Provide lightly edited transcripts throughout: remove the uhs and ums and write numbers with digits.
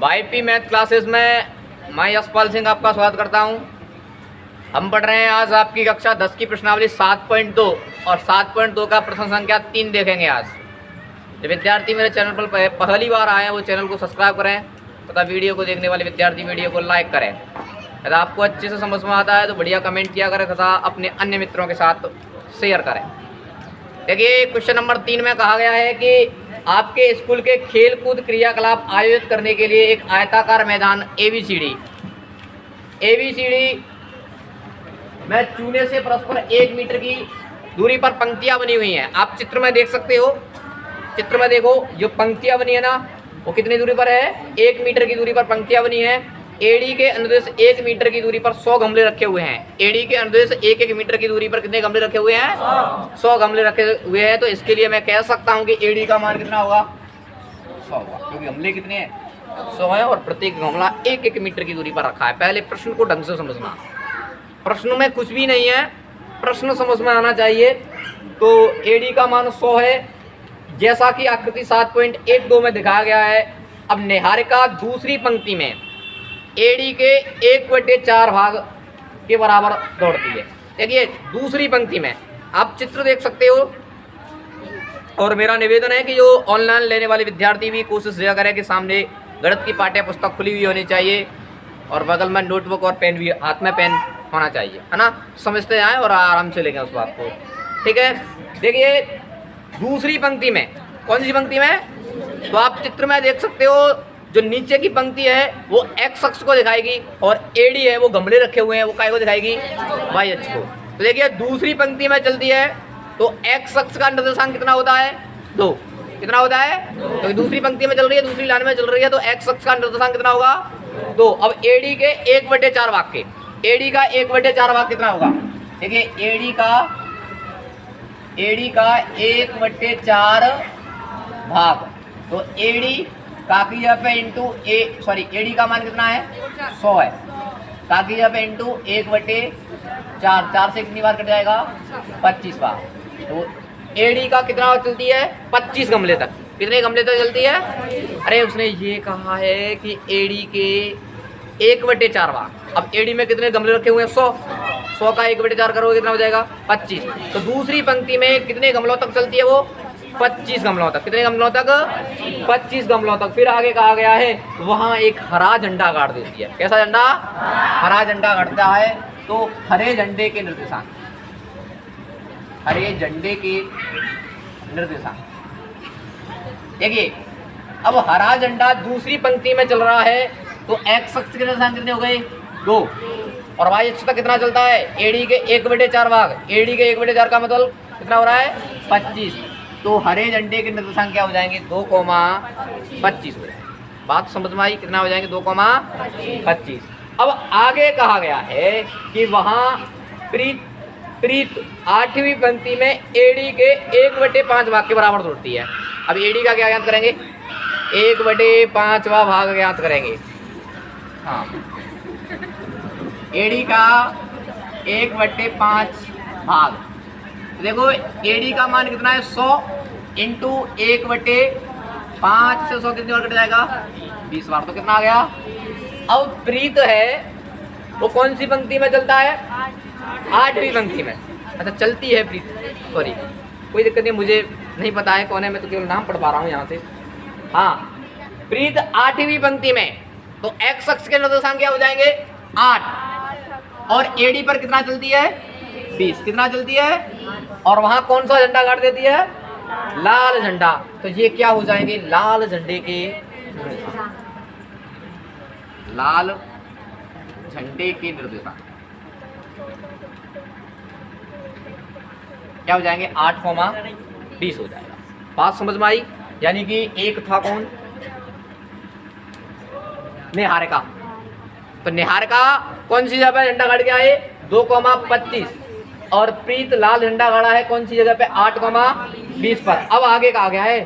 YP math classes में मैं यशपाल सिंह आपका स्वागत करता हूं। हम पढ़ रहे हैं आज आपकी कक्षा 10 की प्रश्नावली 7.2 और 7.2 का प्रश्न संख्या 3 देखेंगे आज। जो विद्यार्थी मेरे चैनल पर पहली बार आए हैं वो चैनल को सब्सक्राइब करें तथा वीडियो को देखने वाले विद्यार्थी वीडियो को लाइक करें। यदि आपको अच्छे से समझ में आता है तो बढ़िया कमेंट किया करें तथा अपने अन्य मित्रों के साथ शेयर करें। देखिए क्वेश्चन नंबर 3 में कहा गया है कि आपके स्कूल के खेल कूद क्रियाकलाप आयोजित करने के लिए एक आयताकार मैदान एबीसीडी में चूने से परस्पर 1 मीटर की दूरी पर पंक्तियां बनी हुई हैं। आप चित्र में देख सकते हो। चित्र में देखो जो पंक्तियां बनी है ना वो कितनी दूरी पर है, 1 मीटर की दूरी पर पंक्तियां बनी है। एडी के अनुदेश 1 मीटर की दूरी पर 100 गमले रखे हुए हैं। एडी के अनुदेश 1 मीटर की दूरी पर कितने गमले रखे हुए हैं? 100 गमले रखे हुए हैं। तो इसके लिए मैं कह सकता हूं कि एडी का मान कितना होगा? 100 होगा, क्योंकि गमले कितने हैं? 100 है और प्रत्येक गमला 1 मीटर की दूरी पर रखा है। पहले प्रश्न को ढंग से समझना। प्रश्न में कुछ भी नहीं है, प्रश्न समझ में आना चाहिए। तो एडी का मान 100 है जैसा कि आकृति 7.12 में दिखाया गया है। अब निहारिका दूसरी पंक्ति में एडी के 1/4 भाग के बराबर दौड़ती है। देखिए दूसरी पंक्ति में आप चित्र देख सकते हो। और मेरा निवेदन है कि जो ऑनलाइन लेने वाले विद्यार्थी भी कोशिश यह करें कि सामने गणित की पाठ्य पुस्तक खुली हुई होनी चाहिए और बगल में नोटबुक और पेन भी, हाथ में पेन होना चाहिए, है ना। समझते आए और आराम से लेंगे उस बात को, ठीक है। देखिए दूसरी पंक्ति में, कौन सी पंक्ति में? तो आप चित्र में देख सकते हो जो नीचे की पंक्ति है वो एक्स अक्ष को दिखाएगी और एडी है वो गमले रखे हुए हैं वो काय को दिखाएगी? वाई अक्ष को। तो देखिए दूसरी पंक्ति में चलती है तो एक्स अक्ष का निर्देशांक कितना होता है? 2। कितना होता है? तो दूसरी पंक्ति में चल रही है, दूसरी लाइन में चल रही है तो एक्स अक्ष का निर्देशांक कितना होगा? 2। अब एडी के 1/4 भाग के, एडी का 1/4 भाग कितना होगा? देखिए एडी का 1/4 भाग, तो एडी का की जगह पे इंटू एडी का मान कितना है? 100 है। का की जगह पे इंटू 1/4, 4 से कितनी बार कट जाएगा? 25 बार। तो एडी का कितना चलती है? 25 गमले तक। कितने गमले तक चलती है? अरे उसने ये कहा है कि एडी के 1/4 भाग। अब एडी में कितने गमले रखे हुए हैं? 100 का 1/4 करोगे कितना हो जाएगा? 25। तो दूसरी पंक्ति में कितने गमलों तक चलती है वो? 25 गमलों तक। कितने गमलों तक? 25 गमलों तक। फिर आगे कहा गया है वहां एक हरा झंडा गाड़ देती है। कैसा झंडा? हरा झंडा गाड़ता है। तो हरे झंडे के निर्देशांक, हरे झंडे के निर्देशांक देखिए। अब हरा झंडा दूसरी पंक्ति में चल रहा है तो एक्स अक्ष के निर्देशांक कितने हो गए? 2। और वाई अक्ष तक कितना चलता है? एडी के 1/4 भाग। एडी के 1/4 का मतलब कितना हो रहा है? 25। तो हरे झंडे के निर्देशांक क्या हो जाएंगे? 2,25 हो जाएंगे। बात समझ में आई? कितना हो जाएंगे? 2,25। अब आगे कहा गया है कि वहां प्रीत 8वीं पंक्ति में एडी के 1/5 भाग के बराबर दौड़ती है। अब एडी का क्या ज्ञात करेंगे? 1/5वां भाग ज्ञात करेंगे। हाँ, एडी का 1/5 भाग। देखो एडी का मान कितना है? 100 इंटू 1/5 से 100 कितनी बार कट जाएगा? 20 बार। तो कितना आ गया? अब प्रीत है वो कौन सी पंक्ति में चलता है? 8वीं पंक्ति में। अच्छा चलती है प्रीत, सॉरी कोई दिक्कत नहीं, मुझे नहीं पता है कौन है, मैं तो केवल नाम पढ़ पा रहा हूँ यहाँ से। हाँ, प्रीत 8वीं पंक्ति में। तो एक्स अक्ष के निर्देशांक क्या हो जाएंगे? 8। और एडी पर कितना चलती है? 20। कितना चलती है? और वहां कौन सा झंडा गाड़ देती है? लाल झंडा। तो ये क्या हो जाएंगे? लाल झंडे के, लाल झंडे के निर्देशांक क्या हो जाएंगे? 8,20 हो जाएगा। बात समझ में आई? यानी कि एक था कौन? निहारिका। तो निहारिका कौन सी जगह पे झंडा गाड़ के आए? 2,25। और प्रीत लाल झंडा गाड़ा है कौन सी जगह पे? 8,20 पर। अब आगे कहा गया है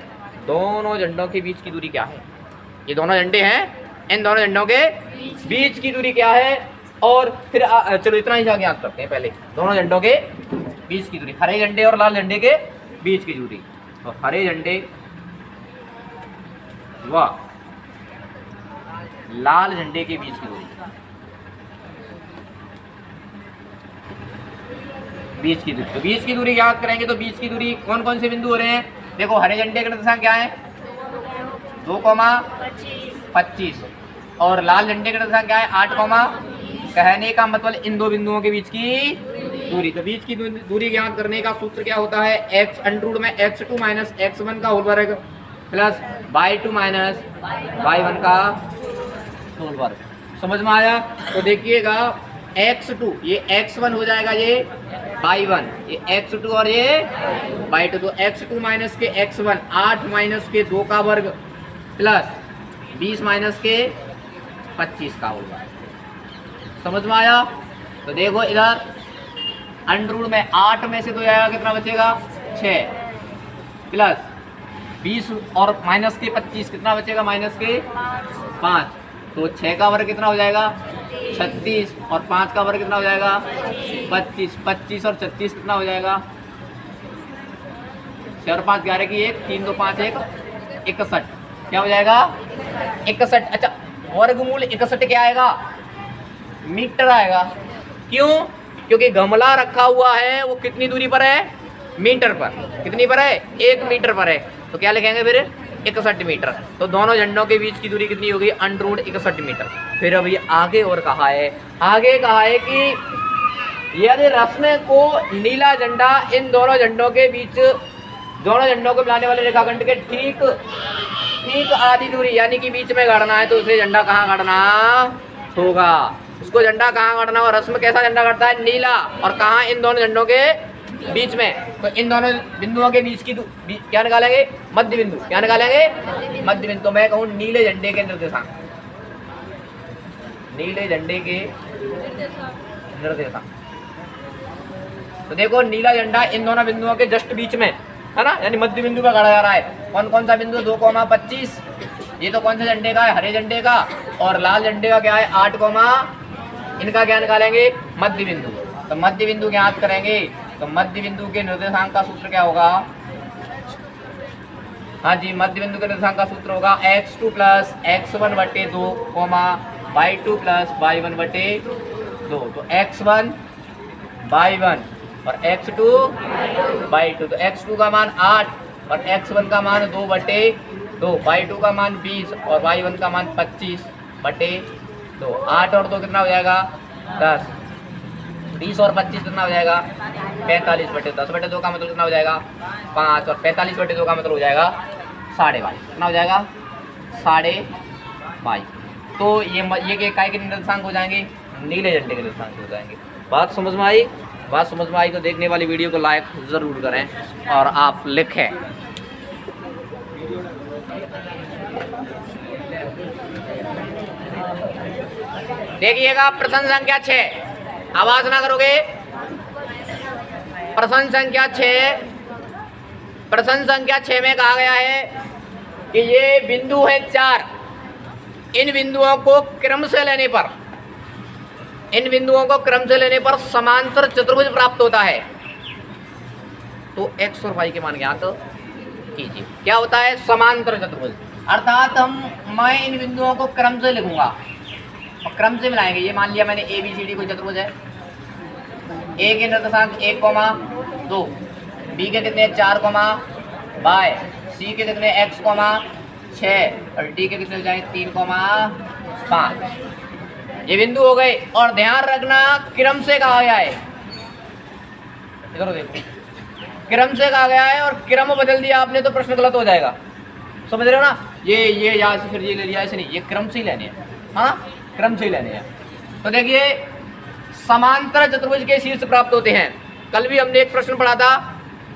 दोनों झंडों के बीच की दूरी क्या है? ये दोनों झंडे हैं, इन दोनों झंडों के बीच की दूरी क्या है? और फिर चलो इतना ही ज्ञात करते हैं पहले। दोनों झंडों के बीच की दूरी, हरे झंडे और लाल झंडे के बीच की दूरी। तो हरे झंडे व लाल झंडे के बीच की दूरी, बीच की दूरी। तो बीच की दूरी याद करेंगे तो बीच की दूरी कौन कौन से बिंदु हो रहे हैं? देखो हरे झंडे का निर्देशांक क्या है? 2,25 और लाल झंडे का निर्देशांक क्या है? 8, कहने का मतलब इन दो बिंदुओं के बीच की दूरी। तो बीच की दूरी ज्ञात करने का सूत्र क्या होता है? x अंडर में x2 माइनस x1 का होल वर्ग प्लस y2 माइनस y1 का होल वर्ग। समझ में आया? तो देखिएगा x2 ये x1 हो जाएगा, ये y1, ये x2 और ये y2। तो x2 माइनस के x1 8 माइनस के 2 का वर्ग प्लस 20 माइनस के 25 का होल वर्ग। समझ में आया? तो देखो इधर अंडर में 8 में से 2 आएगा, कितना बचेगा? 6 प्लस 20 और माइनस के 25 कितना बचेगा? माइनस के 5। तो 6 का वर्ग कितना हो जाएगा? 36 और 5 का वर्ग कितना हो जाएगा? 25। 25 और 36 कितना हो जाएगा? 6 और 5 11 की 1, 3 2 5 1 61। क्या हो जाएगा? 61। अच्छा वर्गमूल 61 क्या आएगा? मीटर आएगा। क्यों? क्योंकि गमला रखा हुआ है वो कितनी दूरी पर है? मीटर पर। कितनी पर है? 1 मीटर पर है। तो क्या लिखेंगे फिर? 61 मीटर। तो दोनों झंडों के बीच की दूरी कितनी होगी? Under root 61 metre. फिर अब ये आगे और कहा है, आगे कहा है कि यदि रस्म को नीला झंडा इन दोनों झंडों के बीच, दोनों झंडों को मिलाने वाले रेखाखंड के ठीक आधी दूरी यानी कि बीच में गाड़ना है, तो उसे झंडा कहाँ गाड़ना होगा? उसको झंडा कहाँ गाड़ना होगा? रस्म कैसा झंडा गाड़ता है? नीला। और कहाँ? इन दोनों झंडों के बीच में। तो इन दोनों बिंदुओं के बीच की क्या निकालेंगे? मध्य बिंदु। क्या निकालेंगे? मध्य बिंदु। तो मैं कहूँ नीले झंडे के निर्देशांक, नीले झंडे के निर्देशांक। तो देखो नीला झंडा इन दोनों बिंदुओं के जस्ट बीच में है ना, यानी मध्य बिंदु का गाड़ा जा रहा है। कौन कौन सा बिंदु? 2,25। ये तो कौन से झंडे का है? हरे झंडे का। और लाल झंडे का क्या है? 8, इनका क्या निकालेंगे? मध्य बिंदु। तो मध्य बिंदु ज्ञात करेंगे। तो मध्य बिंदु के निर्देशांक का सूत्र क्या होगा? हाँ जी, मध्य बिंदु के निर्देशांक का सूत्र होगा x2 प्लस x1 बटे 2, y2 प्लस y1 बटे 2। तो x1 y1 और x2 y2। तो x2 का मान 8 और x1 का मान 2 बटे 2, y2 का मान 20 और y1 का मान 25 बटे 2। 8 और 2 कितना हो जाएगा? 10। 20 और 25 कितना हो जाएगा? 45 बटे 10 बटे 2 का मतलब कितना हो जाएगा? 5 और 45 बटे 2 का मतलब हो जाएगा 22.5। कितना हो जाएगा? 22.5। तो ये काय के निर्देशांक हो जाएंगे? नीले झंडे के निर्देशांक हो जाएंगे। बात समझ में आई? बात समझ में आई तो देखने वाली वीडियो को लाइक ज़रूर करें और आप लिखें। देखिएगा प्रश्न संख्या 6, आवाज ना करोगे। प्रश्न संख्या 6, प्रश्न संख्या 6 में कहा गया है कि ये बिंदु है 4। इन बिंदुओं को क्रम से लेने पर, इन बिंदुओं को क्रम से लेने पर समांतर चतुर्भुज प्राप्त होता है। तो x और y के मान ज्ञात कीजिए। क्या होता है? समांतर चतुर्भुज। अर्थात मैं इन बिंदुओं को क्रम से लिखूंगा और क्रम से मिलाएंगे। ये मान लिया मैंने ABCD कोई चतुर्भुज है। A के निर्देशांक 1, 2, B के कितने 4, y, C के कितने x, 6 और D के कितने हो जाएंगे 3, 5। ये बिंदु हो गए। और ध्यान रखना क्रम से कहा गया है, इधर देखो, क्रम से कहा गया है और क्रम बदल दिया आपने तो प्रश्न गलत हो जाएगा। समझ रहे हो ना? ये यहाँ से फिर ये ले लिया, ऐसे नहीं, ये क्रम से ही लेने हैं। हाँ, क्रम से ही लेने हैं। तो देखिए समांतर चतुर्भुज के शीर्ष प्राप्त होते हैं। कल भी हमने एक प्रश्न पढ़ा था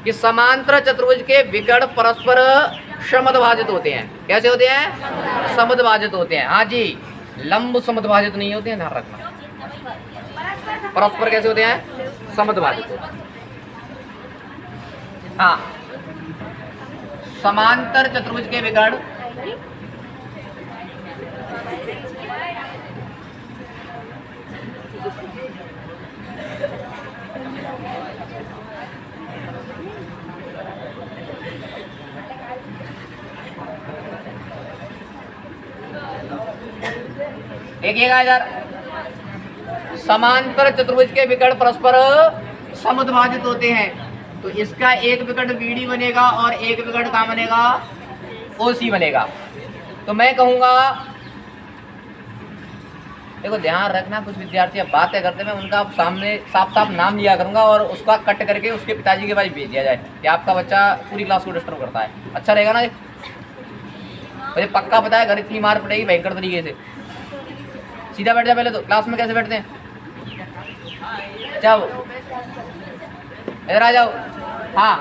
कि समांतर चतुर्भुज के विकर्ण परस्पर समद्भाजित होते हैं। कैसे होते हैं? समद्भाजित होते हैं। हाँ जी, लंब समद्भाजित नहीं होते हैं, ध्यान रखना। परस्पर कैसे होते हैं? समद्भाजित। हाँ, समांतर चतुर्भुज के विकर्ण देखिएगा इधर, समांतर चतुर्भुज के विकर्ण परस्पर समद्विभाजित होते हैं, तो इसका एक विकर्ण बीडी बनेगा और एक विकर्ण कहाँ बनेगा, ओसी बनेगा। तो मैं कहूँगा, देखो ध्यान रखना, कुछ विद्यार्थी अब बातें करते हैं, मैं उनका सामने साफ साफ नाम लिया करूंगा और उसका कट करके उसके पिताजी के पास भेज दिया जाए कि आपका बच्चा पूरी क्लास को डिस्टर्ब करता है। अच्छा रहेगा ना? मुझे पक्का पता है घर इतनी मार पड़ेगी भयंकर तरीके से। सीधा बैठ जा पहले तो, क्लास में कैसे बैठते हैं? जाओ इधर आ जाओ। हाँ,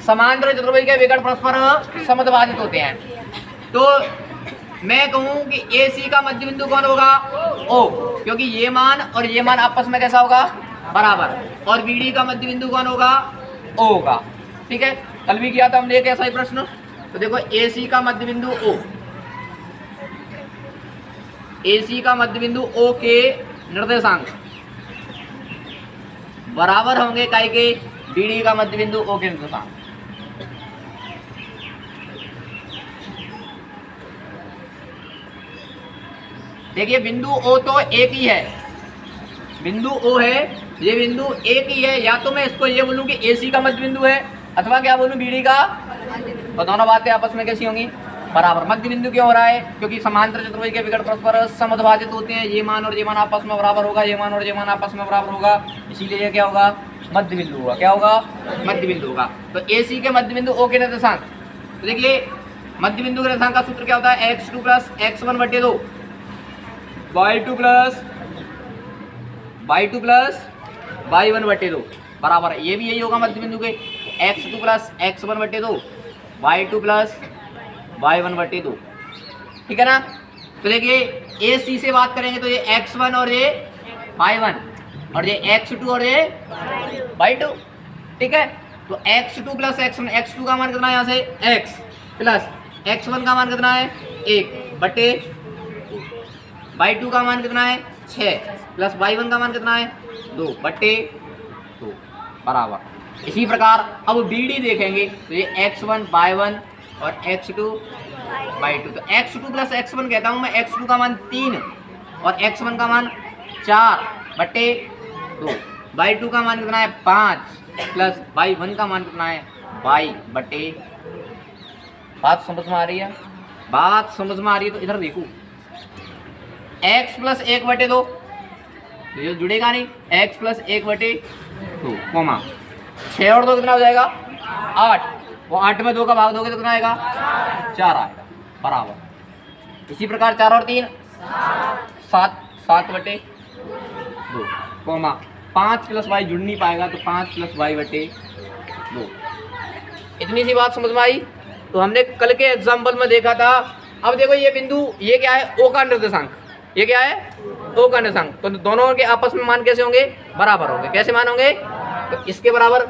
समांतर चतुर्भुज के विकर्ण परस्पर समद्विभाजित होते हैं, तो मैं कहूं कि AC का मध्य बिंदु कौन होगा, O, क्योंकि ये मान और ये मान आपस में कैसा होगा, बराबर, और BD का मध्य बिंदु कौन होगा, O होगा। ठीक है, कल भी किया था हमने एक ऐसा ही प्रश्न। तो देखो AC का मध्य बिंदु O, AC का मध्य बिंदु O के निर्देशांक बराबर होंगे काय के, BD का मध्य बिंदु O के निर्देशांक। देखिए बिंदु O तो एक ही है, बिंदु O है, ये बिंदु एक ही है। या तो मैं इसको ये बोलूं कि AC का मध्य बिंदु है, अथवा क्या बोलूं, BD का, तो दोनों बातें आपस में कैसी होंगी, बराबर। मध्य बिंदु क्यों हो रहा है, क्योंकि समांतर चतुर्भुज के विकर्ण परस्पर समद्विभाजित होते हैं, ये मान और ये मान आपस में बराबर होगा, ये मान और ये मान आपस में बराबर होगा, इसीलिए ये क्या होगा, मध्य बिंदु होगा। क्या होगा, मध्य बिंदु होगा। तो AC के मध्य बिंदु O के निर्देशांक, तो देखिए मध्य बिंदु के निर्देशांक का सूत्र क्या होता है, x2 plus x1/2 y2 plus y1/2 बराबर, ये भी यही होगा मध्य बिंदु के, x2 plus x1/2 y2 plus y1/2। ठीक है ना? तो देखिए AC से बात करेंगे तो ये x1 और ये y1 और ये x2 और ये y2। ठीक है, तो x2 प्लस x1, x2 का मान कितना है यहाँ से x, प्लस x1 का मान कितना है 1/2, y2 का मान कितना है 6, प्लस y1 का मान कितना है 2/2 बराबर। इसी प्रकार अब BD देखेंगे तो ये x1 y1 और x2 y2, तो x2 प्लस x1 कहता हूँ मैं, x2 का मान 3 और x1 का मान 4/2, y2 का मान कितना है 5 प्लस y1 का मान कितना है y/। बात समझ में आ रही है? बात समझ में आ रही है? तो इधर देखो, x प्लस 1/2, ये जुड़ेगा नहीं, x प्लस 1/2 कोमा 6 और 2 कितना हो जाएगा 8, वो 8 में 2 का भाग दोगे तो कितना आएगा 4 आएगा बराबर। इसी प्रकार 4 और 3 7/2 कोमा 5 प्लस y जुड़ नहीं पाएगा तो 5 प्लस y/2। इतनी सी बात समझ में आई? तो हमने कल के एग्जाम्पल में देखा था। अब देखो ये बिंदु, ये क्या है, O का निर्देशांक, ये क्या है O का निर्देशांक, तो दोनों के आपस में मान कैसे होंगे, बराबर होंगे। कैसे मान होंगे, तो इसके बराबर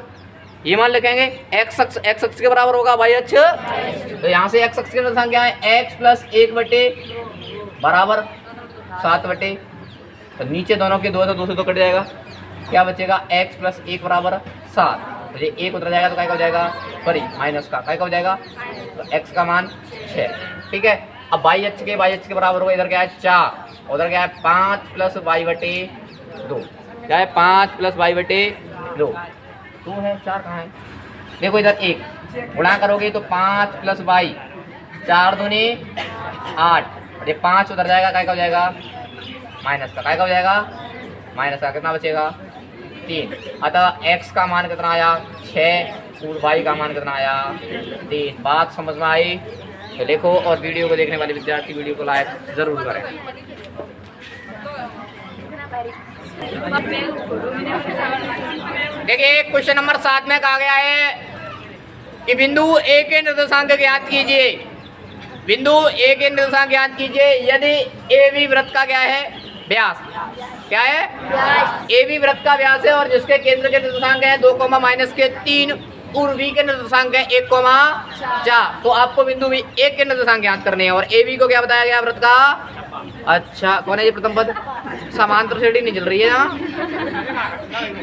ये मान लिखेंगे, x अक्ष के बराबर होगा y अक्ष, तो यहाँ से x अक्ष के निर्देशांक क्या है, x प्लस 1/, बराबर 7/। तो नीचे दोनों के 2 से 2 कट जाएगा, क्या बचेगा, x प्लस 1 बराबर 7, तो ये 1 उतर जाएगा तो क्या हो जाएगा, सॉरी माइनस का क्या हो जाएगा, तो x का मान 6। ठीक है, अब y अक्ष के बराबर होगा, इधर क्या है 4, उधर क्या है 5 प्लस y/2, क्या है 5 प्लस y/2, 2 है, 4 कहाँ है, देखो इधर 1 गुणा करोगे तो 5 प्लस y, 4 दूनी 8, ये 5 उधर जाएगा, क्या हो जाएगा माइनस का, क्या हो जाएगा माइनस का, कितना बचेगा 3। अतः x का मान कितना आया 6 और y का मान कितना आया 3। बात समझ में आई? तो देखो, और वीडियो को देखने वाले विद्यार्थी वीडियो को लाइक जरूर करें। देखिए क्वेश्चन नंबर 7 में कहा गया है कि बिंदु A के निर्देशांक ज्ञात कीजिए। बिंदु A के निर्देशांक ज्ञात कीजिए यदि AB वृत्त का क्या है, व्यास, क्या है AB वृत्त का व्यास है और जिसके केंद्र के निर्देशांक है 2, -3 और V के निर्देशांक है 1, 4। तो आपको बिंदु A के निर्देशांक ज्ञात करने हैं और AB को क्या बताया गया वृत्त का। अच्छा, कौन है ये प्रथम पद, समांतर श्रेणी नहीं चल रही है यहाँ,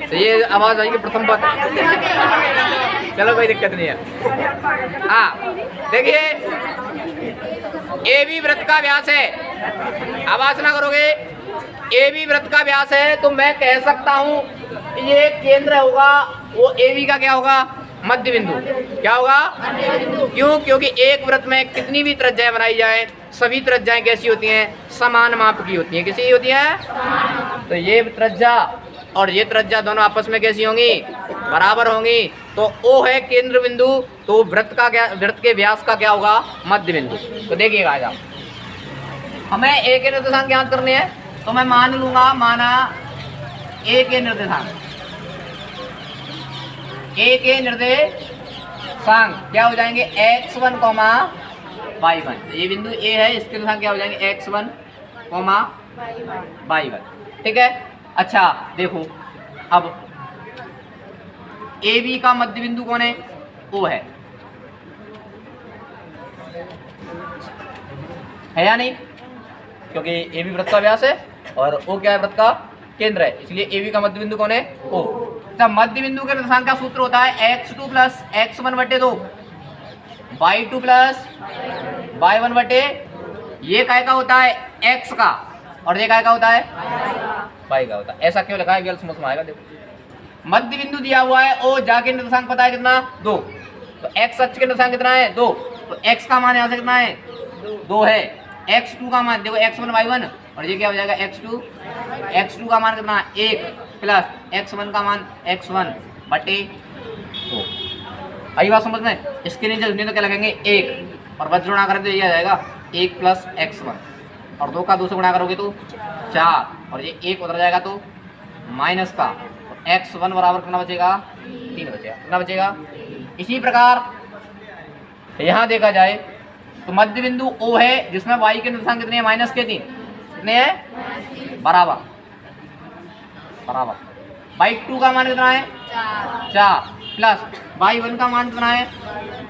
तो ये आवाज आएगी प्रथम पद। चलो कोई दिक्कत नहीं है। हाँ देखिए ए बी वृत्त का व्यास है, आवाज ना करोगे। ए बी वृत्त का व्यास है तो मैं कह सकता हूँ ये केंद्र होगा, वो ए बी का क्या होगा, मध्य बिंदु। क्या होगा? क्यों? क्योंकि एक वृत्त में कितनी भी त्रिज्याएं बनाई जाए, सभी त्रिज्याएं कैसी होती हैं, समान माप की होती हैं। कैसी होती हैं? तो ये त्रिज्या और ये त्रिज्या दोनों आपस में कैसी होंगी, बराबर होंगी। तो ओ है केंद्र बिंदु, तो वृत्त का क्या, वृत्त के व्यास का क्या होगा, मध्य बिंदु। तो देखिएगा आज हमें ए के निर्देशांक ज्ञात करने हैं, तो मैं मान लूंगा, माना ए के निर्देशांक, ए के निर्देशांक क्या हो जाएंगे, x1, y1। ये बिंदु ए है, इसके निर्देशांक क्या हो जाएंगे, x1, y1। ठीक है। अच्छा देखो अब ए बी का मध्य बिंदु कौन है, ओ है या नहीं? क्योंकि ए बी वृत्त का व्यास है और ओ क्या है, वृत्त का केंद्र है, इसलिए ए बी का मध्य बिंदु कौन है, ओ। तब मध्य बिंदु के निर्देशांक का सूत्र होता है x2 plus x1/2, y2 plus y1/, ये काय का होता है, x का, और ये काय का होता है, y का होता है। ऐसा क्यों लिखा है, समझ में आएगा। देखो मध्य बिंदु दिया हुआ है, ओ जाके निर्देशांक पता है कितना, 2। तो x अक्ष के निर्देशांक कितना है, 2। तो x का मान यहाँ से कितना है, 2 है। x2 का मान देखो, x1 y1, और ये क्या हो जाएगा, x2 का मान कितना, 1 प्लस x1 का मान x1/2। आई बात समझ में? इसके नीचे तो क्या लगेंगे, 1, और बच गुणा करें तो ये आ जाएगा 1 प्लस x1, और 2 का 2 से गुणा करोगे तो 4, और ये 1 उधर जाएगा तो माइनस का, x1 बराबर कितना बचेगा, 3 बचेगा। कितना बचेगा? इसी प्रकार यहाँ देखा जाए तो मध्य बिंदु O है, जिसमें y के निर्देशांक कितने हैं, -3। कितने हैं, बराबर y2 का मान कितना है, 4 प्लस y1 का मान कितना है,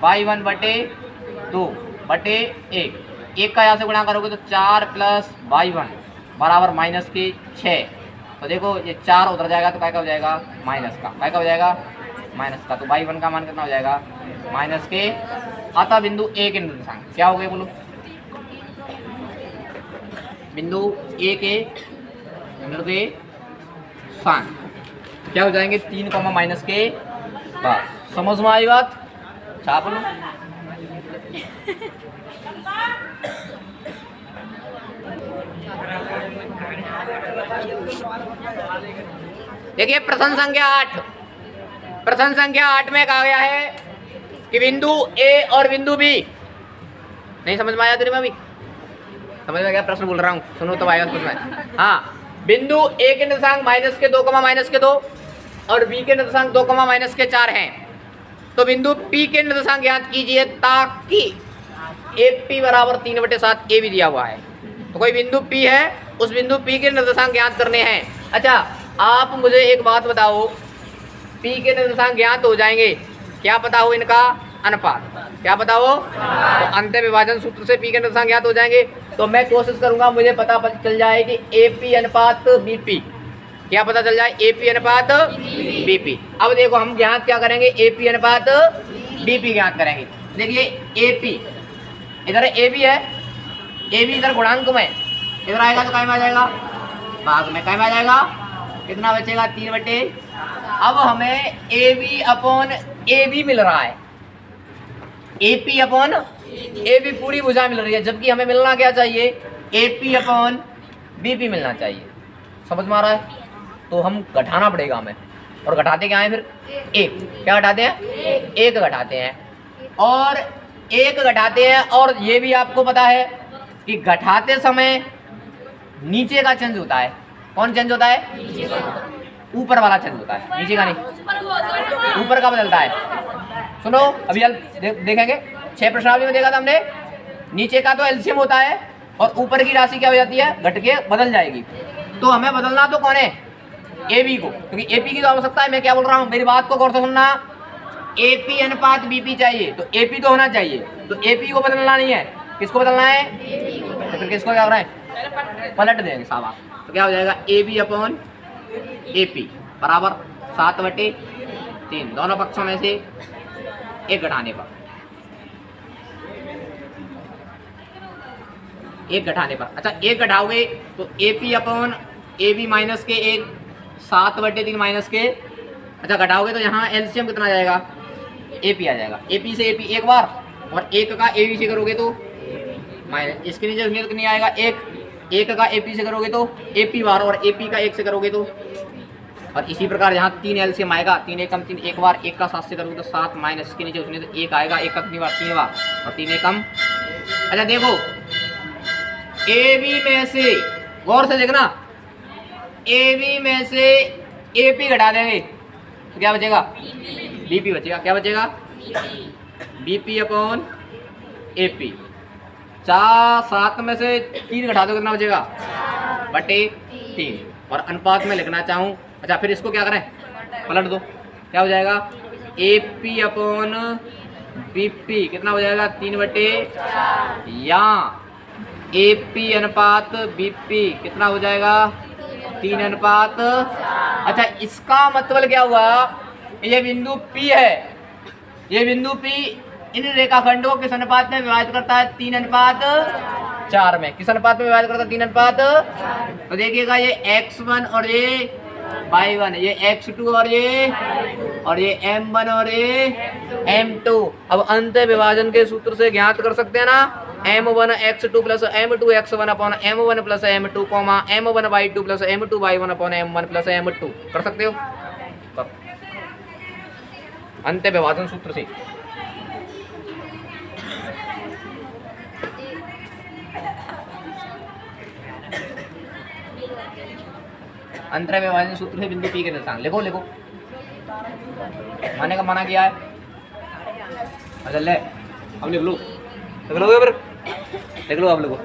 y1/2/1। 1 का यहाँ से गुणा करोगे तो 4 प्लस y1 बराबर -6। तो देखो ये 4 उधर जाएगा तो क्या का हो जाएगा, माइनस का। क्या का हो जाएगा, माइनस का। तो y1 का मान कितना हो जाएगा, -के। अतः बिंदु ए के निर्देशांक क्या हो गए, बोलो। बिंदु ए के निर्देशांक क्या हो जाएंगे, 3, -के। बस समझ में आई बात, छाप लो। देखिए प्रश्न संख्या 8 में कहा गया है कि बिंदु ए और बिंदु बी, नहीं समझ में आया तेरे में अभी, समझ में गया, प्रश्न बोल रहा हूँ, सुनो तो आएगा समझ में। हाँ, बिंदु ए के निर्देशांक -2, और बी के निर्देशांक 2, -4 हैं। तो बिंदु पी के निर्देशांक ज्ञात कीजिए, ताकि AP बराबर 3/7 ए भी दिया हुआ है। तो कोई बिंदु P है, उस बिंदु P के निर्देशांक ज्ञात करने हैं। अच्छा आप मुझे एक बात बताओ, P के निर्देशांक ज्ञात हो जाएंगे, क्या पता हो इनका अनुपात, क्या पता हो, तो अंत्य विभाजन सूत्र से P के निर्देशांक ज्ञात हो जाएंगे। तो मैं कोशिश करूंगा मुझे पता चल जाए कि AP अनुपात BP, क्या पता चल जाए, AP अनुपात BP। अब देखो हम ज्ञात क्या करेंगे, AP अनुपात BP ज्ञात करेंगे। देखिए AP इधर AB है, AB इधर गुणांक में, इधर आएगा तो काय में आ जाएगा, भाग में। काय में आ जाएगा, कितना बचेगा, 3/। अब हमें AB मिल रहा है, AP पूरी भुजा मिल रही है, जबकि हमें मिलना क्या चाहिए, AP/BP मिलना चाहिए। समझ में आ रहा है? तो हम घटाना पड़ेगा हमें, और घटाते क्या है फिर, 1। क्या घटाते हैं, 1 घटाते हैं, और 1 घटाते हैं। और ये भी आपको पता है कि घटाते समय नीचे का चेंज होता है। कौन चेंज होता है, ऊपर वाला चेंज होता है, नीचे का नहीं, ऊपर का बदलता है। सुनो अभी देखेंगे, 6 प्रश्नावली में देखा था हमने, नीचे का तो एलसीएम होता है और ऊपर की राशि क्या हो जाती है, घट के बदल जाएगी। तो हमें बदलना तो कौन है, AB को, क्योंकि AP की तो आवश्यकता है। मैं क्या बोल रहा हूँ, मेरी बात को गौर से सुनना, AP अनुपात BP चाहिए, तो AP तो होना चाहिए। तो AP को बदलना नहीं है, किसको बदलना है, तो फिर किसको क्या हो रहा है, पलट देंगे साहब। तो क्या हो जाएगा, AB/AP बराबर 7/3। दोनों पक्षों में से एक घटाने पर, एक घटाने पर। अच्छा एक घटाओगे तो A P upon A B minus के एक 7/3 माइनस के, अच्छा घटाओगे तो यहाँ एलसीएम कितना आ जाएगा, ए पी आ जाएगा। ए पी से ए पी एक बार, और एक का ए बी से करोगे तो माइनस, इसके नीचे कितनी आएगा एक का ए पी से करोगे तो ए पी बार, और ए पी का एक से करोगे तो, और इसी प्रकार यहाँ 3 एलसीएम आएगा, 3 एक कम 3 एक बार, एक का 7 से करोगे तो 7 माइनस इसके नीचे उसमें तो एक आएगा, एक का कितनी बार 3 बार, और 3 एक कम। अच्छा देखो ए बी में से, गौर से देखना, ए बी में से ए पी घटा देंगे तो क्या बचेगा, बी पी बचेगा। क्या बचेगा, B P upon A P. 7 में से 3 घटा दो कितना बचेगा, बटे 3, और अनुपात में लिखना चाहूँ, अच्छा फिर इसको क्या करें, पलट दो, क्या हो जाएगा, A P upon B P कितना हो जाएगा, 3/4, या ए पी अनुपात बी पी कितना हो जाएगा, 3 अनुपात। अच्छा इसका मतलब क्या हुआ, ये बिंदु P है, ये बिंदु P इन रेखाखंडों किस अनुपात में विभाजित करता है, 3:4 में। किस अनुपात में विभाजित करता है, 3:4। तो देखिएगा ये x1 और ये y1, ये x2 और ये m1 और ये m2। अब अंत विभाजन के सूत्र से ज्ञात कर सकते हैं ना, m1 x2 plus m2 x1 upon m1 plus m2 comma m1 y2 plus m2 y1 upon m1 plus m2। कर सकते हो अंत विभाजन सूत्र से। अंतर विभाजन सूत्र से बिंदु P के निर्देशांक लिखो, लिखो माने का मना किया है। अच्छा ले अब लिख लो, लिख लो फिर, लिख लो आप लोगों।